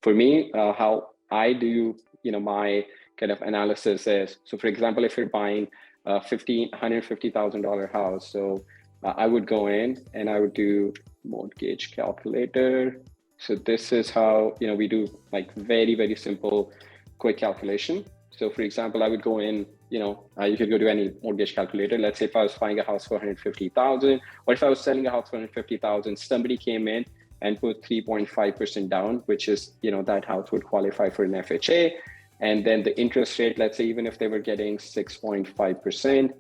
for me, how I do, my kind of analysis is, so for example, if you're buying a $150,000 house, so I would go in and I would do mortgage calculator. So this is how, we do like very, very simple, quick calculation. So for example, I would go in, you could go to any mortgage calculator. Let's say if I was buying a house for 150,000, or if I was selling a house for 150,000, somebody came in and put 3.5% down, which is, that house would qualify for an FHA. And then the interest rate, let's say, even if they were getting 6.5%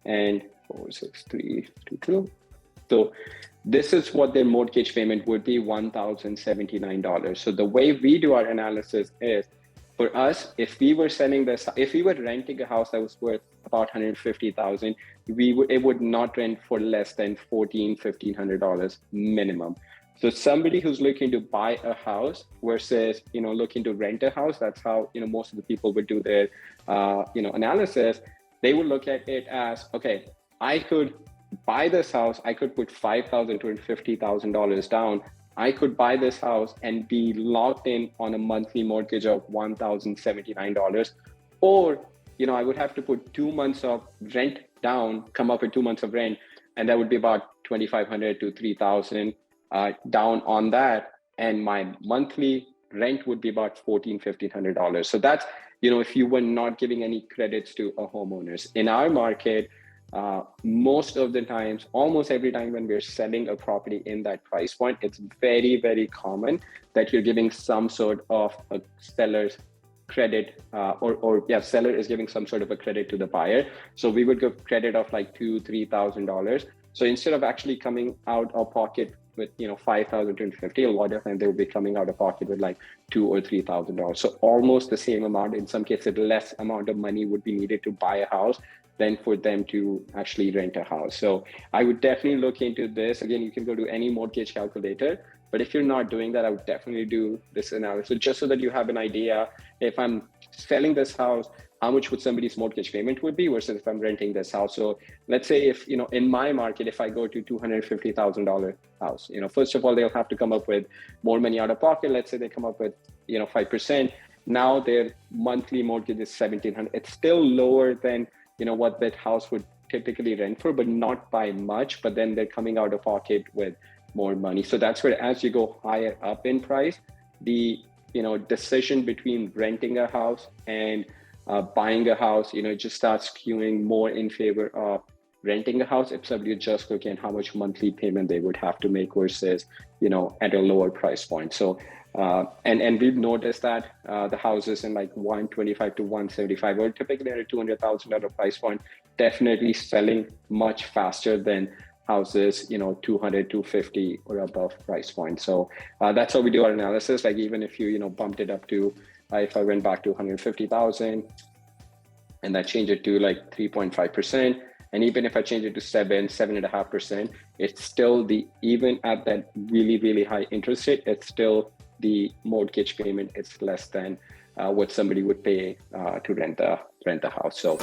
and 46322. So this is what their mortgage payment would be, $1,079. So the way we do our analysis is, for us, if we were renting a house that was worth about $150,000, it would not rent for less than $1,500 minimum. So somebody who's looking to buy a house versus, looking to rent a house, that's how, most of the people would do their, analysis. They would look at it as, okay, I could buy this house, I could put $5,000 to $50,000 down. I could buy this house and be locked in on a monthly mortgage of $1,079. Or, I would have to put 2 months of rent down, come up with 2 months of rent, and that would be about $2,500 to $3,000 down on that. And my monthly rent would be about $1,500. So that's, if you were not giving any credits to a homeowners. In our market, most of the times, almost every time when we're selling a property in that price point, it's very, very common that you're giving some sort of a seller's credit, seller is giving some sort of a credit to the buyer. So we would give credit of like $2,000-$3,000. So instead of actually coming out of pocket with $5,000 to $50,000, a lot of time they will be coming out of pocket with like $2,000 or $3,000. So almost the same amount. In some cases, less amount of money would be needed to buy a house than for them to actually rent a house. So I would definitely look into this. Again, you can go to any mortgage calculator, but if you're not doing that, I would definitely do this analysis just so that you have an idea. If I'm selling this house, how much would somebody's mortgage payment would be versus if I'm renting this house. So let's say if, in my market, if I go to $250,000 house, first of all, they'll have to come up with more money out of pocket. Let's say they come up with, 5%. Now their monthly mortgage is $1,700. It's still lower than, what that house would typically rent for, but not by much, but then they're coming out of pocket with more money. So that's where, as you go higher up in price, the, decision between renting a house and buying a house, it just starts skewing more in favor of renting a house if somebody just looking at how much monthly payment they would have to make versus, at a lower price point. So, and we've noticed that the houses in like 125 to 175 or typically at a $200,000 price point, definitely selling much faster than houses, 200, 250 or above price point. So that's how we do our analysis. Like even if you, bumped it up to, if I went back to 150,000 and that changed it to like 3.5%, and even if I change it to 7.5%, it's still even at that really, really high interest rate, it's still the mortgage payment. It's less than what somebody would pay to rent a house. So